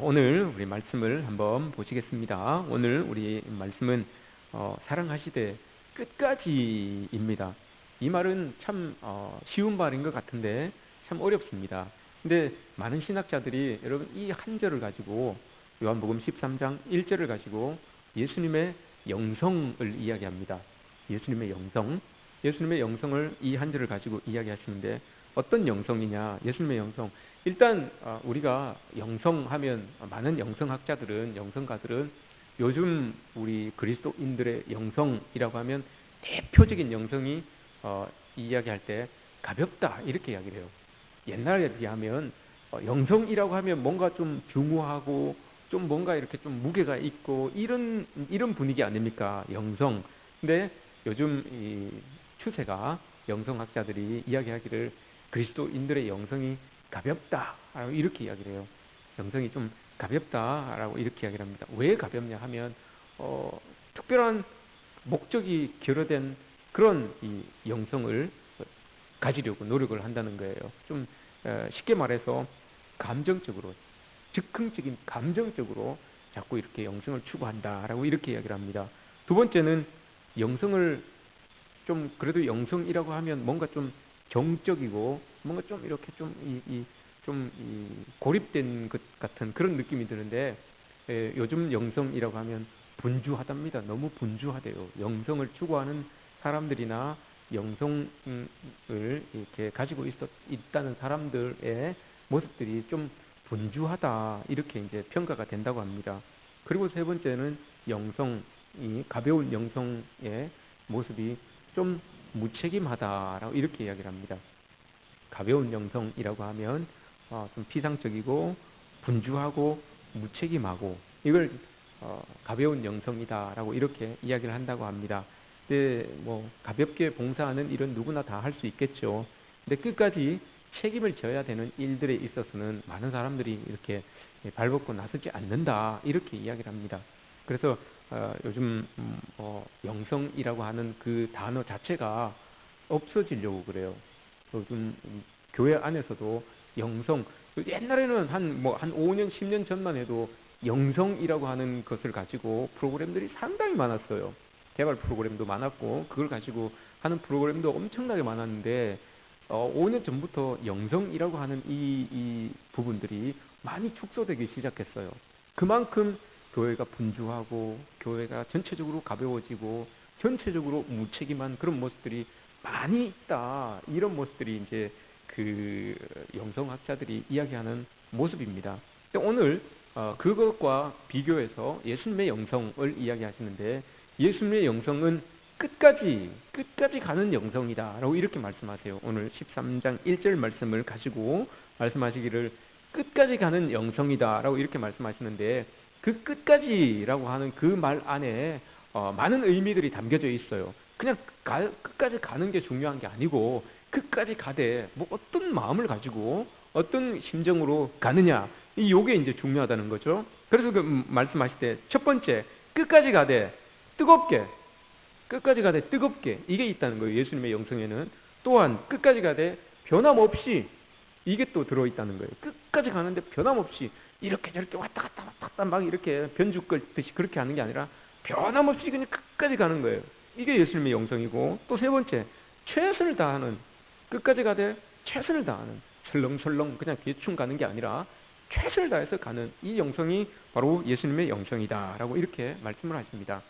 오늘 우리 말씀을 한번 보시겠습니다. 오늘 우리 말씀은 사랑하시되 끝까지입니다. 이 말은 참 쉬운 말인 것 같은데 참 어렵습니다. 근데 많은 신학자들이 여러분 이 한 절을 가지고 요한복음 13장 1절을 가지고 예수님의 영성을 이야기합니다. 예수님의 영성을 이 한 절을 가지고 이야기하시는데 어떤 영성이냐? 예수님의 영성. 일단 우리가 영성하면 많은 영성가들은 요즘 우리 그리스도인들의 영성이라고 하면 대표적인 영성이 이야기할 때 가볍다 이렇게 이야기를 해요. 옛날에 비하면 영성이라고 하면 뭔가 좀 중후하고 좀 뭔가 이렇게 좀 무게가 있고 이런 분위기 아닙니까? 영성. 근데 요즘 이 추세가 영성학자들이 이야기하기를 그리스도인들의 영성이 가볍다라고 이렇게 이야기를 해요. 영성이 좀 가볍다라고 이렇게 이야기를 합니다. 왜 가볍냐 하면 특별한 목적이 결여된 그런 이 영성을 가지려고 노력을 한다는 거예요. 좀 쉽게 말해서 감정적으로, 즉흥적인 감정적으로 자꾸 이렇게 영성을 추구한다라고 이렇게 이야기를 합니다. 두 번째는 영성을 좀 그래도 영성이라고 하면 뭔가 좀 정적이고 뭔가 좀 이렇게 좀 고립된 것 같은 그런 느낌이 드는데 요즘 영성이라고 하면 분주하답니다. 너무 분주하대요. 영성을 추구하는 사람들이나 영성을 이렇게 가지고 있다는 사람들의 모습들이 좀 분주하다 이렇게 이제 평가가 된다고 합니다. 그리고 세 번째는 영성이 가벼운 영성의 모습이 좀 무책임하다라고 이렇게 이야기를 합니다. 가벼운 영성이라고 하면 좀 피상적이고 분주하고 무책임하고 이걸 가벼운 영성이다라고 이렇게 이야기를 한다고 합니다. 근데 뭐 가볍게 봉사하는 일은 누구나 다 할 수 있겠죠. 근데 끝까지 책임을 져야 되는 일들에 있어서는 많은 사람들이 이렇게 발벗고 나서지 않는다 이렇게 이야기를 합니다. 그래서 요즘 영성이라고 하는 그 단어 자체가 없어지려고 그래요. 요즘 교회 안에서도 영성, 옛날에는 한 5년, 10년 전만 해도 영성이라고 하는 것을 가지고 프로그램들이 상당히 많았어요. 개발 프로그램도 많았고, 그걸 가지고 하는 프로그램도 엄청나게 많았는데, 5년 전부터 영성이라고 하는 이 부분들이 많이 축소되기 시작했어요. 그만큼 교회가 분주하고, 교회가 전체적으로 가벼워지고, 전체적으로 무책임한 그런 모습들이 많이 있다. 이런 모습들이 이제 그 영성학자들이 이야기하는 모습입니다. 오늘 그것과 비교해서 예수님의 영성을 이야기하시는데 예수님의 영성은 끝까지 가는 영성이다 라고 이렇게 말씀하세요. 오늘 13장 1절 말씀을 가지고 말씀하시기를 끝까지 가는 영성이다 라고 이렇게 말씀하시는데 그 끝까지라고 하는 그 말 안에 많은 의미들이 담겨져 있어요. 그냥 끝까지 가는 게 중요한 게 아니고 끝까지 가되 뭐 어떤 마음을 가지고 어떤 심정으로 가느냐 요게 이제 중요하다는 거죠. 그래서 그 말씀하실 때 첫 번째 끝까지 가되 뜨겁게 이게 있다는 거예요. 예수님의 영성에는 또한 끝까지 가되 변함없이 이게 또 들어있다는 거예요. 끝까지 가는데 변함없이 이렇게 저렇게 왔다 갔다 막 이렇게 변죽 걸듯이 그렇게 하는 게 아니라 변함없이 그냥 끝까지 가는 거예요. 이게 예수님의 영성이고 또 세 번째 최선을 다하는 끝까지 가되 최선을 다하는 설렁설렁 그냥 대충 가는 게 아니라 최선을 다해서 가는 이 영성이 바로 예수님의 영성이다라고 이렇게 말씀을 하십니다.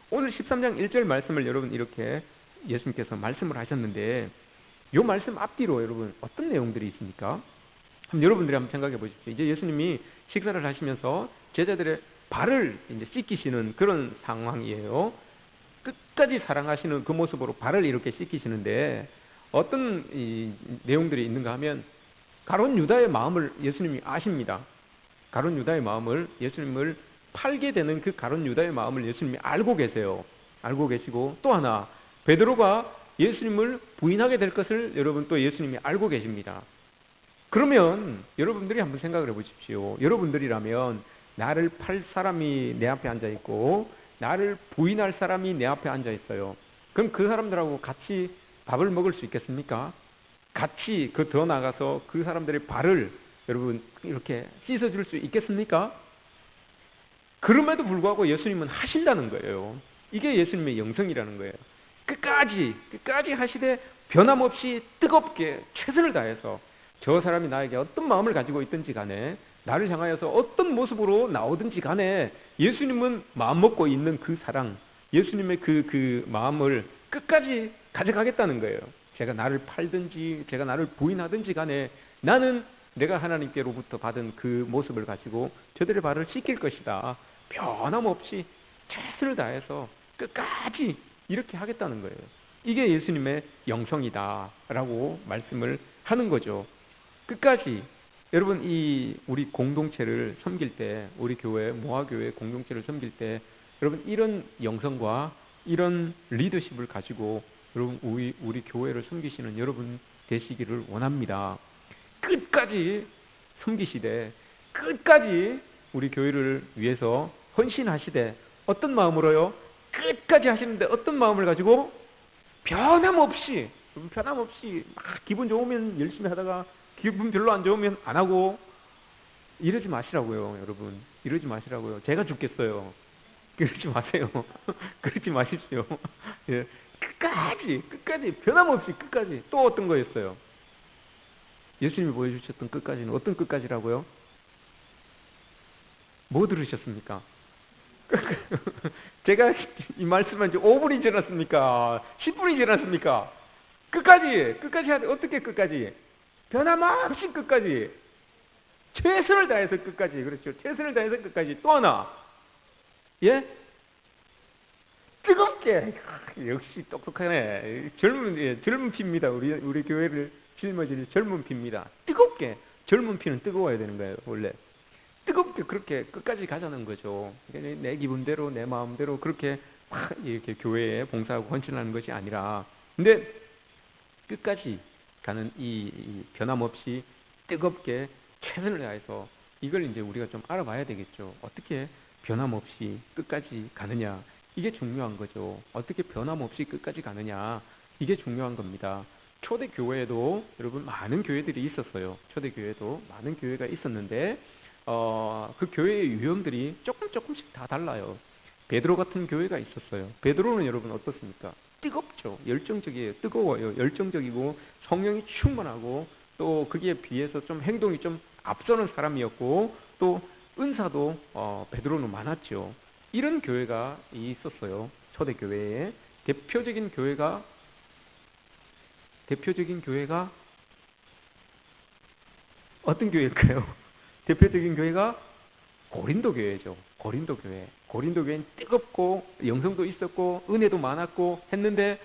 오늘 13장 1절 말씀을 여러분 이렇게 예수님께서 말씀을 하셨는데 이 말씀 앞뒤로 여러분 어떤 내용들이 있습니까? 여러분들이 한번 생각해 보십시오. 이제 예수님이 식사를 하시면서 제자들의 발을 이제 씻기시는 그런 상황이에요. 끝까지 사랑하시는 그 모습으로 발을 이렇게 씻기시는데 어떤 이 내용들이 있는가 하면 가룟 유다의 마음을 예수님이 아십니다. 가룟 유다의 마음을 예수님을 팔게 되는 그 가룟 유다의 마음을 예수님이 알고 계세요. 알고 계시고 또 하나 베드로가 예수님을 부인하게 될 것을 여러분 또 예수님이 알고 계십니다. 그러면 여러분들이 한번 생각을 해보십시오. 여러분들이라면 나를 팔 사람이 내 앞에 앉아 있고 나를 부인할 사람이 내 앞에 앉아 있어요. 그럼 그 사람들하고 같이 밥을 먹을 수 있겠습니까? 같이 더 나가서 그 사람들의 발을 여러분 이렇게 씻어줄 수 있겠습니까? 그럼에도 불구하고 예수님은 하신다는 거예요. 이게 예수님의 영성이라는 거예요. 끝까지 하시되 변함없이 뜨겁게 최선을 다해서 저 사람이 나에게 어떤 마음을 가지고 있든지 간에 나를 향하여서 어떤 모습으로 나오든지 간에 예수님은 마음먹고 있는 그 사랑, 예수님의 그 마음을 끝까지 가져가겠다는 거예요. 제가 나를 팔든지 제가 나를 부인하든지 간에 나는 내가 하나님께로부터 받은 그 모습을 가지고 저들의 발을 씻길 것이다. 변함없이 최선을 다해서 끝까지 이렇게 하겠다는 거예요. 이게 예수님의 영성이다 라고 말씀을 하는 거죠. 끝까지. 여러분 이 우리 공동체를 섬길 때, 우리 교회 모아교회 공동체를 섬길 때 여러분 이런 영성과 이런 리더십을 가지고 여러분 우리 교회를 섬기시는 여러분 되시기를 원합니다. 끝까지 섬기시되 끝까지 우리 교회를 위해서 헌신하시되 어떤 마음으로요? 끝까지 하시는데 어떤 마음을 가지고? 변함없이 막 기분 좋으면 열심히 하다가 기분 별로 안 좋으면 안 하고 이러지 마시라고요. 여러분 이러지 마시라고요. 제가 죽겠어요. 그러지 마세요. 그러지 마십시오. 예. 끝까지 변함없이 끝까지. 또 어떤 거였어요? 예수님이 보여주셨던 끝까지는 어떤 끝까지라고요? 뭐 들으셨습니까? 제가 이 말씀한 지 5분이 지났습니까? 10분이 지났습니까? 끝까지 하되 어떻게 끝까지? 변함없이 끝까지. 최선을 다해서 끝까지. 그렇죠. 최선을 다해서 끝까지. 또 하나. 예? 뜨겁게. 역시 똑똑하네. 젊은 피입니다. 우리 교회를 짊어질 젊은 피입니다. 뜨겁게. 젊은 피는 뜨거워야 되는 거예요, 원래. 뜨겁게 그렇게 끝까지 가자는 거죠. 내 기분대로, 내 마음대로 그렇게 막 이렇게 교회에 봉사하고 헌신하는 것이 아니라, 근데 끝까지 가는 이 변함없이 뜨겁게 최선을 다해서 이걸 이제 우리가 좀 알아봐야 되겠죠. 어떻게 변함없이 끝까지 가느냐. 이게 중요한 거죠. 어떻게 변함없이 끝까지 가느냐. 이게 중요한 겁니다. 초대교회에도 여러분 많은 교회들이 있었어요. 초대교회도 많은 교회가 있었는데 그 교회의 유형들이 조금씩 다 달라요. 베드로 같은 교회가 있었어요. 베드로는 여러분 어떻습니까? 뜨겁죠. 열정적이에요. 뜨거워요. 열정적이고 성령이 충만하고 또 거기에 비해서 좀 행동이 좀 앞서는 사람이었고 또 은사도 베드로는 많았죠. 이런 교회가 있었어요. 초대교회에. 대표적인 교회가 어떤 교회일까요? 대표적인 교회가 고린도 교회죠. 고린도 교회. 고린도 교회는 뜨겁고 영성도 있었고 은혜도 많았고 했는데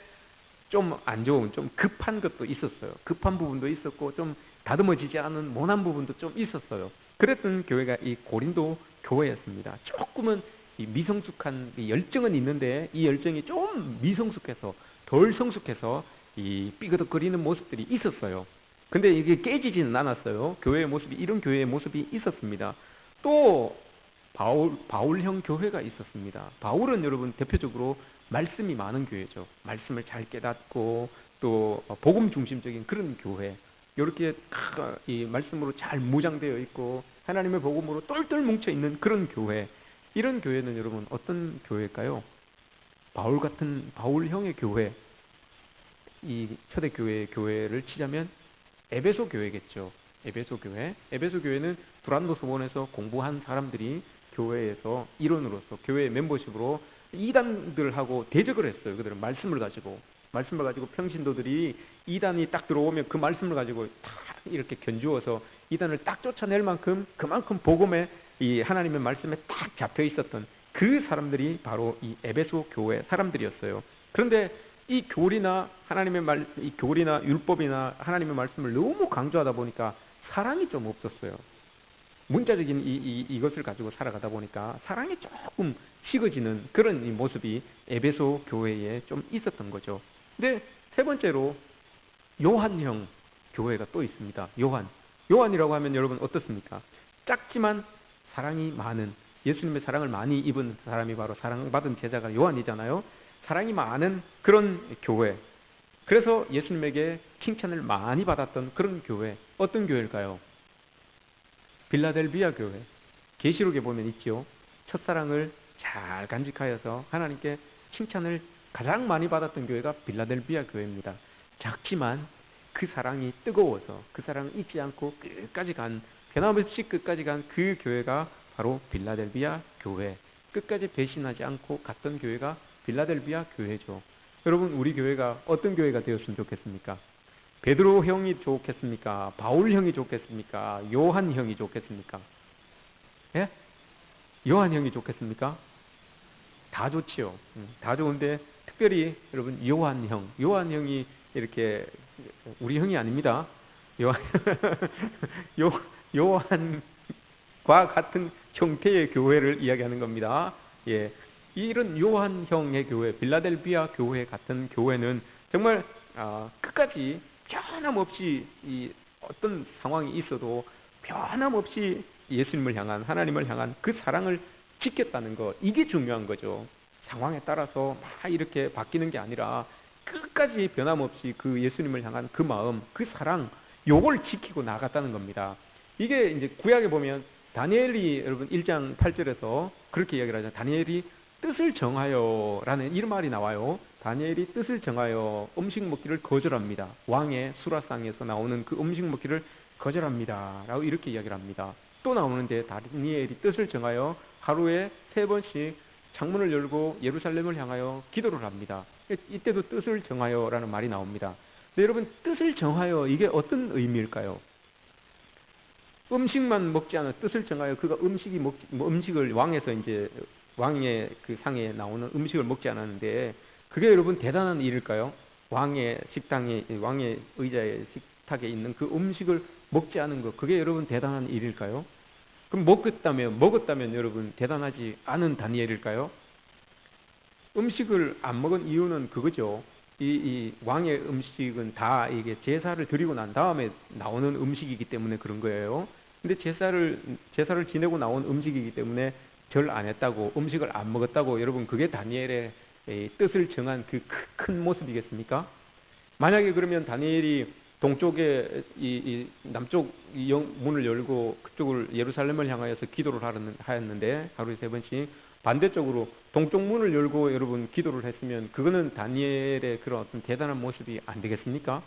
좀 안 좋은, 좀 급한 것도 있었어요. 급한 부분도 있었고 좀 다듬어지지 않은 모난 부분도 좀 있었어요. 그랬던 교회가 이 고린도 교회였습니다. 조금은 이 미성숙한 이 열정은 있는데 이 열정이 좀 미성숙해서 덜 성숙해서 이 삐그덕거리는 모습들이 있었어요. 근데 이게 깨지지는 않았어요. 이런 교회의 모습이 있었습니다. 또 바울형 교회가 있었습니다. 바울은 여러분 대표적으로 말씀이 많은 교회죠. 말씀을 잘 깨닫고 또 복음 중심적인 그런 교회. 이렇게 이 말씀으로 잘 무장되어 있고 하나님의 복음으로 똘똘 뭉쳐 있는 그런 교회. 이런 교회는 여러분 어떤 교회일까요? 바울형의 교회. 이 초대교회의 교회를 치자면 에베소 교회겠죠. 에베소 교회. 에베소 교회는 두란노 소원에서 공부한 사람들이 교회에서 일원으로서 교회의 멤버십으로 이단들하고 대적을 했어요. 그들은 말씀을 가지고 평신도들이 이단이 딱 들어오면 그 말씀을 가지고 딱 이렇게 견주어서 이단을 딱 쫓아낼 만큼 그만큼 복음에 이 하나님의 말씀에 딱 잡혀 있었던 그 사람들이 바로 이 에베소 교회 사람들이었어요. 그런데 이 교리나 이 교리나 율법이나 하나님의 말씀을 너무 강조하다 보니까 사랑이 좀 없었어요. 문자적인 이것을 가지고 살아가다 보니까 사랑이 조금 식어지는 그런 이 모습이 에베소 교회에 좀 있었던 거죠. 근데 세 번째로 요한형 교회가 또 있습니다. 요한이라고 하면 여러분 어떻습니까? 작지만 사랑이 많은, 예수님의 사랑을 많이 입은 사람이 바로 사랑받은 제자가 요한이잖아요. 사랑이 많은 그런 교회. 그래서 예수님에게 칭찬을 많이 받았던 그런 교회. 어떤 교회일까요? 빌라델비아 교회. 계시록에 보면 있죠. 첫사랑을 잘 간직하여서 하나님께 칭찬을 가장 많이 받았던 교회가 빌라델비아 교회입니다. 작지만 그 사랑이 뜨거워서 그 사랑을 잊지 않고 끝까지 간, 변함없이 끝까지 간 그 교회가 바로 빌라델비아 교회. 끝까지 배신하지 않고 갔던 교회가 빌라델비아 교회죠. 여러분, 우리 교회가 어떤 교회가 되었으면 좋겠습니까? 베드로 형이 좋겠습니까? 바울 형이 좋겠습니까? 요한 형이 좋겠습니까? 예? 요한 형이 좋겠습니까? 다 좋지요. 다 좋은데 특별히 여러분 요한 형이 이렇게 우리 형이 아닙니다. 요한 요한과 같은 형태의 교회를 이야기하는 겁니다. 예, 이런 요한 형의 교회, 빌라델비아 교회 같은 교회는 정말 끝까지 변함없이 이 어떤 상황이 있어도 변함없이 예수님을 향한, 하나님을 향한 그 사랑을 지켰다는 것, 이게 중요한 거죠. 상황에 따라서 막 이렇게 바뀌는 게 아니라 끝까지 변함없이 그 예수님을 향한 그 마음, 그 사랑, 요걸 지키고 나갔다는 겁니다. 이게 이제 구약에 보면 다니엘이 여러분 1장 8절에서 그렇게 이야기를 하잖아요. 다니엘이 뜻을 정하여 라는 이런 말이 나와요. 다니엘이 뜻을 정하여 음식 먹기를 거절합니다. 왕의 수라상에서 나오는 그 음식 먹기를 거절합니다 라고 이렇게 이야기를 합니다. 또 나오는데 다니엘이 뜻을 정하여 하루에 3번씩 창문을 열고 예루살렘을 향하여 기도를 합니다. 이때도 뜻을 정하여 라는 말이 나옵니다. 근데 여러분, 뜻을 정하여, 이게 어떤 의미일까요? 음식만 먹지 않아 뜻을 정하여 그가 음식을 왕에서 이제 왕의 그 상에 나오는 음식을 먹지 않았는데 그게 여러분 대단한 일일까요? 왕의 식당에, 왕의 의자에 식탁에 있는 그 음식을 먹지 않은 것, 그게 여러분 대단한 일일까요? 그럼 먹었다면 여러분 대단하지 않은 다니엘일까요? 음식을 안 먹은 이유는 그거죠. 이 왕의 음식은 다 이게 제사를 드리고 난 다음에 나오는 음식이기 때문에 그런 거예요. 근데 제사를 지내고 나온 음식이기 때문에 절 안 했다고, 음식을 안 먹었다고, 여러분 그게 다니엘의 뜻을 정한 그 큰 모습이겠습니까? 만약에 그러면 다니엘이 동쪽에 이 남쪽 문을 열고 그쪽을 예루살렘을 향하여서 기도를 하였는데 하루에 3번씩 반대쪽으로 동쪽 문을 열고 여러분 기도를 했으면 그거는 다니엘의 그런 어떤 대단한 모습이 안 되겠습니까?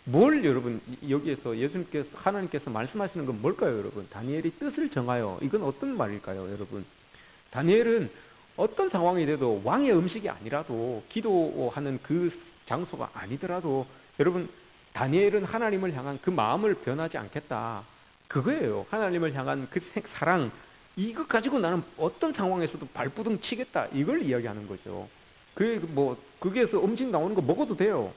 뭘 여러분 여기에서 예수님께서 하나님께서 말씀하시는 건 뭘까요, 여러분? 다니엘이 뜻을 정하여, 이건 어떤 말일까요, 여러분? 다니엘은 어떤 상황이 돼도 왕의 음식이 아니라도 기도하는 그 장소가 아니더라도 여러분 다니엘은 하나님을 향한 그 마음을 변하지 않겠다. 그거예요. 하나님을 향한 그 사랑, 이것 가지고 나는 어떤 상황에서도 발부둥 치겠다. 이걸 이야기하는 거죠. 거기에서 음식 나오는 거 먹어도 돼요.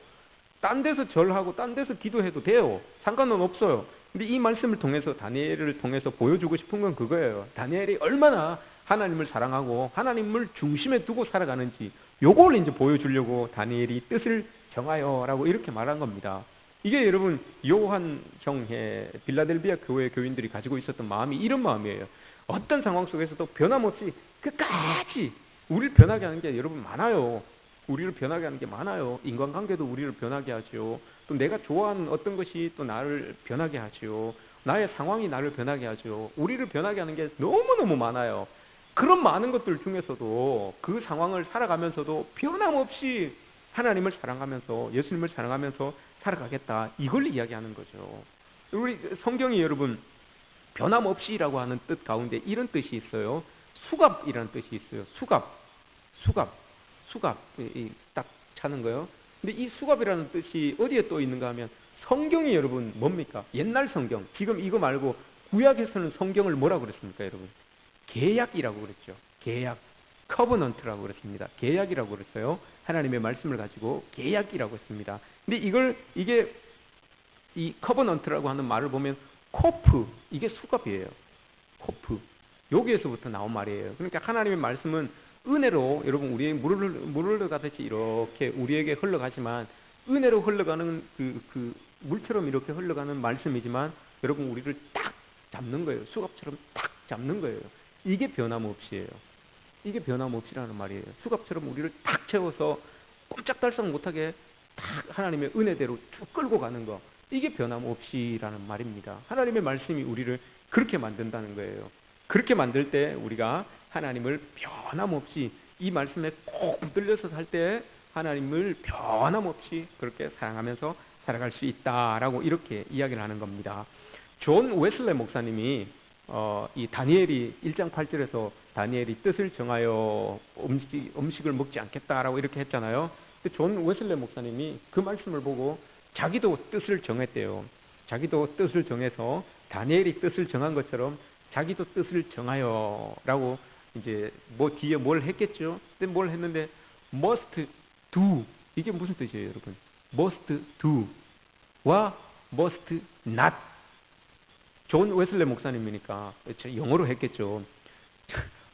딴 데서 절하고 딴 데서 기도해도 돼요. 상관은 없어요. 근데 이 말씀을 통해서 다니엘을 통해서 보여주고 싶은 건 그거예요. 다니엘이 얼마나 하나님을 사랑하고 하나님을 중심에 두고 살아가는지 요걸 이제 보여주려고 다니엘이 뜻을 정하여라고 이렇게 말한 겁니다. 이게 여러분 요한 형의 빌라델비아 교회 교인들이 가지고 있었던 마음이 이런 마음이에요. 어떤 상황 속에서도 변함없이 끝까지 우리를 변하게 하는 게 여러분 많아요. 우리를 변하게 하는 게 많아요. 인간관계도 우리를 변하게 하죠. 또 내가 좋아하는 어떤 것이 또 나를 변하게 하죠. 나의 상황이 나를 변하게 하죠. 우리를 변하게 하는 게 너무너무 많아요. 그런 많은 것들 중에서도 그 상황을 살아가면서도 변함없이 하나님을 사랑하면서 예수님을 사랑하면서 살아가겠다. 이걸 이야기하는 거죠. 우리 성경이 여러분 변함없이라고 하는 뜻 가운데 이런 뜻이 있어요. 수갑이라는 뜻이 있어요. 수갑이 딱 차는 거예요. 근데 이 수갑이라는 뜻이 어디에 또 있는가 하면 성경이 여러분 뭡니까? 옛날 성경. 지금 이거 말고 구약에서는 성경을 뭐라고 그랬습니까, 여러분? 계약이라고 그랬죠. 계약. 커버넌트라고 그랬습니다. 계약이라고 그랬어요. 하나님의 말씀을 가지고 계약이라고 했습니다. 근데 이게 이 커버넌트라고 하는 말을 보면 코프, 이게 수갑이에요. 코프. 여기에서부터 나온 말이에요. 그러니까 하나님의 말씀은 은혜로 여러분 우리의 물을 흘러가듯이 이렇게 우리에게 흘러가지만 은혜로 흘러가는 그 물처럼 이렇게 흘러가는 말씀이지만 여러분 우리를 딱 잡는 거예요. 수갑처럼 딱 잡는 거예요. 이게 변함없이에요. 이게 변함없이라는 말이에요. 수갑처럼 우리를 탁 채워서 꼼짝달싹 못하게 딱 하나님의 은혜대로 쭉 끌고 가는 거. 이게 변함없이라는 말입니다. 하나님의 말씀이 우리를 그렇게 만든다는 거예요. 그렇게 만들 때 우리가 하나님을 변함없이 이 말씀에 꼭 붙들려서 살 때 하나님을 변함없이 그렇게 사랑하면서 살아갈 수 있다라고 이렇게 이야기를 하는 겁니다. 존 웨슬레 목사님이 이 다니엘이 1장 8절에서 다니엘이 뜻을 정하여 음식을 먹지 않겠다라고 이렇게 했잖아요. 근데 존 웨슬레 목사님이 그 말씀을 보고 자기도 뜻을 정했대요. 자기도 뜻을 정해서 다니엘이 뜻을 정한 것처럼 자기도 뜻을 정하여라고 이제 뭐 뒤에 뭘 했겠죠. 근데 뭘 했는데 must do 이게 무슨 뜻이에요, 여러분? must do와 must not. 존 웨슬레 목사님이니까 영어로 했겠죠.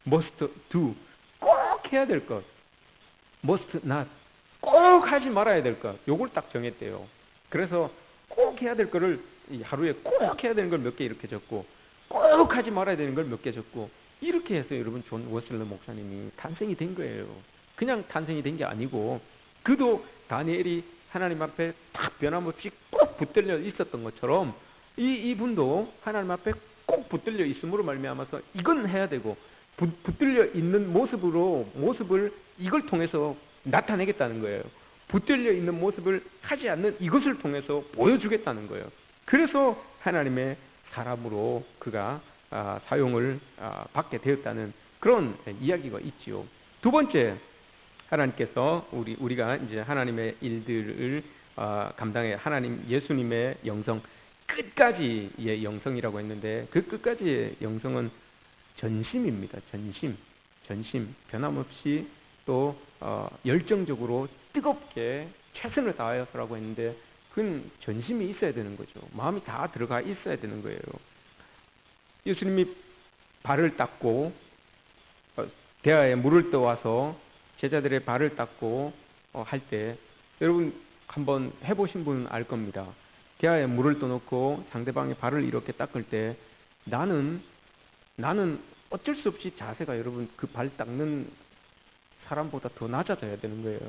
must do 꼭 해야 될 것, must not 꼭 하지 말아야 될 것, 요걸 딱 정했대요. 그래서 꼭 해야 될 거를 하루에 꼭 해야 되는 걸 몇 개 이렇게 적고 꼭 하지 말아야 되는 걸 몇 개 적고 이렇게 해서 여러분 존 웨슬레 목사님이 탄생이 된 거예요. 그냥 탄생이 된 게 아니고 그도 다니엘이 하나님 앞에 딱 변함없이 꼭 붙들려 있었던 것처럼 이분도 하나님 앞에 꼭 붙들려 있음으로 말미암아서 이건 해야 되고 붙들려 있는 모습을 이걸 통해서 나타내겠다는 거예요. 붙들려 있는 모습을 하지 않는 이것을 통해서 보여주겠다는 거예요. 그래서 하나님의 사람으로 그가 사용을 받게 되었다는 그런 이야기가 있지요. 두 번째, 하나님께서 우리가 이제 하나님의 일들을 감당해 하나님 예수님의 영성 끝까지의 영성이라고 했는데 그 끝까지의 영성은 전심입니다. 전심 변함없이 또 열정적으로 뜨겁게 최선을 다하여서라고 했는데 그건 전심이 있어야 되는 거죠. 마음이 다 들어가 있어야 되는 거예요. 예수님이 발을 닦고 대야에 물을 떠와서 제자들의 발을 닦고 할 때 여러분 한번 해보신 분은 알 겁니다. 대야에 물을 떠놓고 상대방의 발을 이렇게 닦을 때 나는 어쩔 수 없이 자세가 여러분 그 발 닦는 사람보다 더 낮아져야 되는 거예요.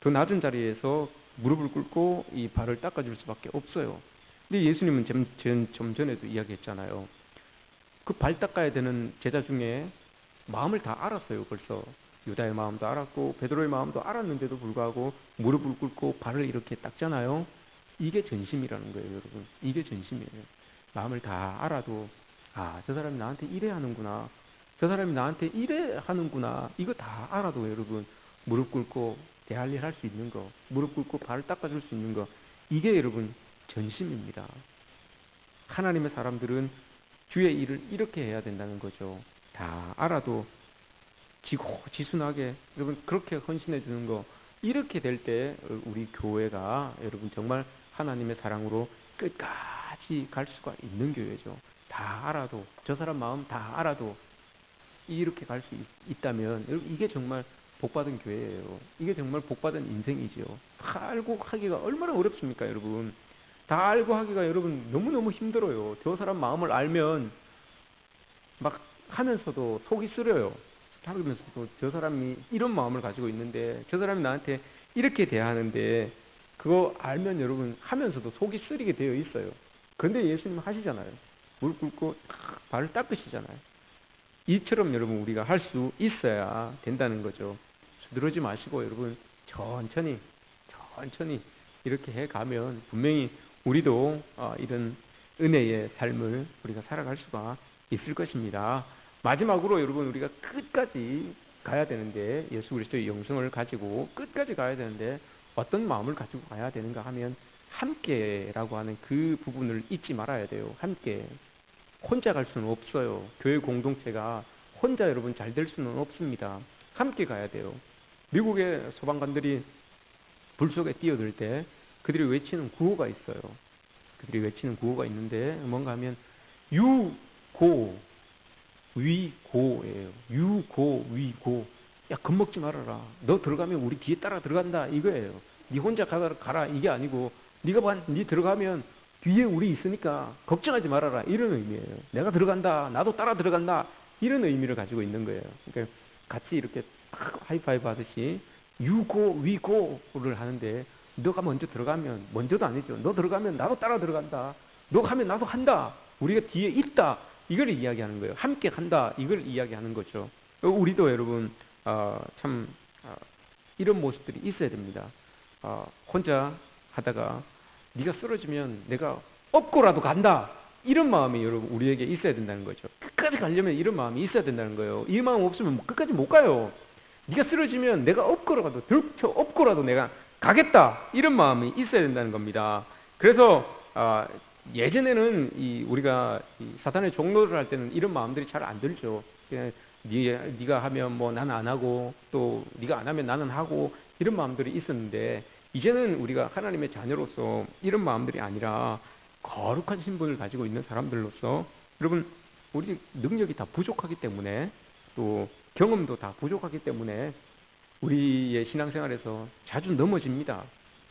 더 낮은 자리에서 무릎을 꿇고 이 발을 닦아줄 수밖에 없어요. 근데 예수님은 좀 전에도 이야기했잖아요. 그 발 닦아야 되는 제자 중에 마음을 다 알았어요. 벌써 유다의 마음도 알았고 베드로의 마음도 알았는데도 불구하고 무릎을 꿇고 발을 이렇게 닦잖아요. 이게 전심이라는 거예요, 여러분. 이게 전심이에요. 마음을 다 알아도 저 사람이 나한테 이래 하는구나. 저 사람이 나한테 이래 하는구나. 이거 다 알아도 여러분 무릎 꿇고 대할 일 할 수 있는 거, 무릎 꿇고 발을 닦아줄 수 있는 거, 이게 여러분 전심입니다. 하나님의 사람들은 주의 일을 이렇게 해야 된다는 거죠. 다 알아도 지순하게 여러분 그렇게 헌신해 주는 거, 이렇게 될 때 우리 교회가 여러분 정말 하나님의 사랑으로 끝까지 갈 수가 있는 교회죠. 다 알아도, 저 사람 마음 다 알아도 이렇게 갈 수 있다면 여러분 이게 정말 복받은 교회예요. 이게 정말 복받은 인생이지요. 다 알고 하기가 얼마나 어렵습니까, 여러분? 다 알고 하기가 여러분 너무너무 힘들어요. 저 사람 마음을 알면 막 하면서도 속이 쓰려요. 하면서도 저 사람이 이런 마음을 가지고 있는데 저 사람이 나한테 이렇게 대하는데 그거 알면 여러분 하면서도 속이 쓰리게 되어 있어요. 그런데 예수님 하시잖아요. 무릎 꿇고 발을 닦으시잖아요. 이처럼 여러분 우리가 할 수 있어야 된다는 거죠. 서두르지 마시고 여러분 천천히 이렇게 해가면 분명히 우리도 이런 은혜의 삶을 우리가 살아갈 수가 있을 것입니다. 마지막으로 여러분 우리가 끝까지 가야 되는데 예수 그리스도의 영성을 가지고 끝까지 가야 되는데 어떤 마음을 가지고 가야 되는가 하면 함께라고 하는 그 부분을 잊지 말아야 돼요. 함께. 혼자 갈 수는 없어요. 교회 공동체가 혼자 여러분 잘 될 수는 없습니다. 함께 가야 돼요. 미국의 소방관들이 불 속에 뛰어들 때 그들이 외치는 구호가 있어요. 그들이 외치는 구호가 있는데 뭔가 하면 유고 위고예요. 유고 위고. 야, 겁먹지 말아라. 너 들어가면 우리 뒤에 따라 들어간다 이거예요. 네 혼자 가라 이게 아니고 네 들어가면 뒤에 우리 있으니까 걱정하지 말아라 이런 의미예요. 내가 들어간다. 나도 따라 들어간다. 이런 의미를 가지고 있는 거예요. 그러니까 같이 이렇게 하이파이브 하듯이 유고 위고를 하는데 너가 먼저 들어가면 먼저도 아니죠. 너 들어가면 나도 따라 들어간다. 너 하면 나도 한다. 우리가 뒤에 있다. 이걸 이야기하는 거예요. 함께 간다. 이걸 이야기하는 거죠. 우리도 여러분 참 이런 모습들이 있어야 됩니다. 혼자 하다가 네가 쓰러지면 내가 업고라도 간다. 이런 마음이 여러분 우리에게 있어야 된다는 거죠. 끝까지 가려면 이런 마음이 있어야 된다는 거예요. 이 마음 없으면 끝까지 못 가요. 네가 쓰러지면 내가 업고라도 들쳐 업고라도 내가 가겠다. 이런 마음이 있어야 된다는 겁니다. 그래서 예전에는 우리가 사탄의 종로를 할 때는 이런 마음들이 잘 안 들죠. 그냥 네가 하면 뭐 나는 안 하고 또 네가 안 하면 나는 하고 이런 마음들이 있었는데 이제는 우리가 하나님의 자녀로서 이런 마음들이 아니라 거룩한 신분을 가지고 있는 사람들로서 여러분 우리 능력이 다 부족하기 때문에 또 경험도 다 부족하기 때문에 우리의 신앙생활에서 자주 넘어집니다.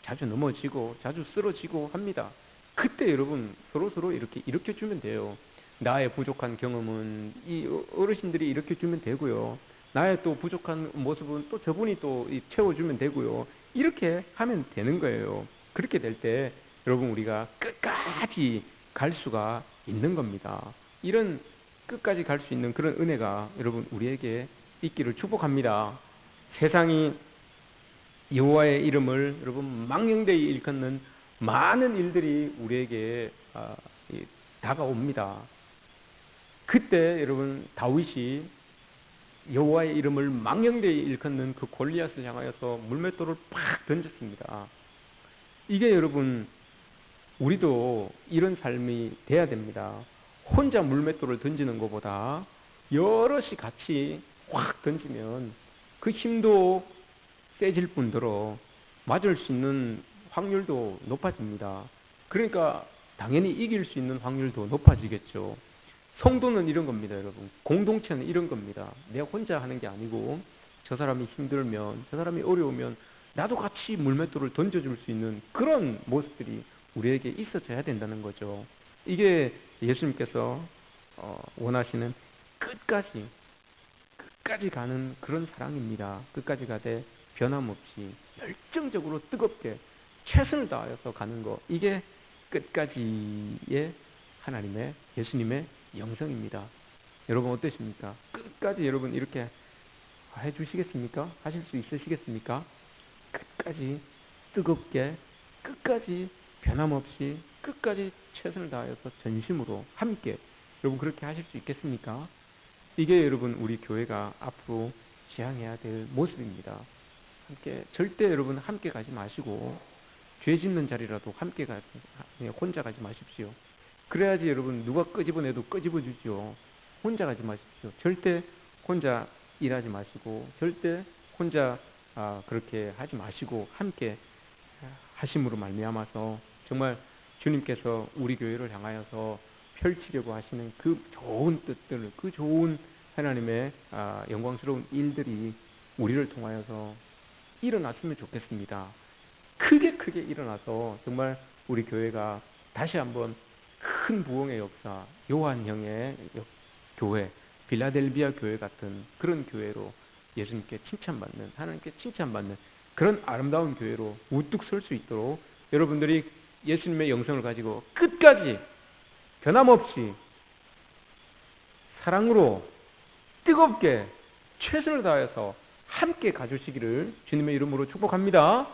자주 넘어지고 자주 쓰러지고 합니다. 그때 여러분 서로 이렇게 일으켜주면 돼요. 나의 부족한 경험은 이 어르신들이 일으켜주면 되고요. 나의 또 부족한 모습은 또 저분이 또 채워주면 되고요. 이렇게 하면 되는 거예요. 그렇게 될 때 여러분 우리가 끝까지 갈 수가 있는 겁니다. 이런 끝까지 갈 수 있는 그런 은혜가 여러분 우리에게 있기를 축복합니다. 세상이 여호와의 이름을 여러분 망령되이 일컫는 많은 일들이 우리에게 다가옵니다. 그때 여러분 다윗이 여호와의 이름을 망령되이 일컫는 그 골리앗을 향하여서 물맷돌을 팍 던졌습니다. 이게 여러분 우리도 이런 삶이 돼야 됩니다. 혼자 물맷돌을 던지는 것보다 여럿이 같이 확 던지면 그 힘도 세질 뿐더러 맞을 수 있는 확률도 높아집니다. 그러니까 당연히 이길 수 있는 확률도 높아지겠죠. 성도는 이런 겁니다, 여러분. 공동체는 이런 겁니다. 내가 혼자 하는 게 아니고 저 사람이 힘들면, 저 사람이 어려우면 나도 같이 물맷돌을 던져줄 수 있는 그런 모습들이 우리에게 있어져야 된다는 거죠. 이게 예수님께서 원하시는 끝까지 가는 그런 사랑입니다. 끝까지 가되 변함없이 열정적으로 뜨겁게 최선을 다하여서 가는 거. 이게 끝까지의 하나님의 예수님의 영성입니다. 여러분 어떠십니까? 끝까지 여러분 이렇게 해주시겠습니까? 하실 수 있으시겠습니까? 끝까지 뜨겁게 끝까지 변함없이 끝까지 최선을 다하여서 전심으로 함께 여러분 그렇게 하실 수 있겠습니까? 이게 여러분 우리 교회가 앞으로 지향해야 될 모습입니다. 함께 절대 여러분 함께 가지 마시고 죄 짓는 자리라도 함께 가지 혼자 가지 마십시오. 그래야지 여러분 누가 끄집어내도 끄집어 주죠. 혼자 가지 마십시오. 절대 혼자 일하지 마시고 절대 혼자 그렇게 하지 마시고 함께 하심으로 말미암아서 정말 주님께서 우리 교회를 향하여서 펼치려고 하시는 그 좋은 뜻들, 그 좋은 하나님의 영광스러운 일들이 우리를 통하여서 일어났으면 좋겠습니다. 크게 일어나서 정말 우리 교회가 다시 한번 큰 부흥의 역사, 요한형의 교회, 빌라델비아 교회 같은 그런 교회로 예수님께 칭찬받는, 하나님께 칭찬받는 그런 아름다운 교회로 우뚝 설 수 있도록 여러분들이 예수님의 영성을 가지고 끝까지 변함없이 사랑으로 뜨겁게 최선을 다해서 함께 가주시기를 주님의 이름으로 축복합니다.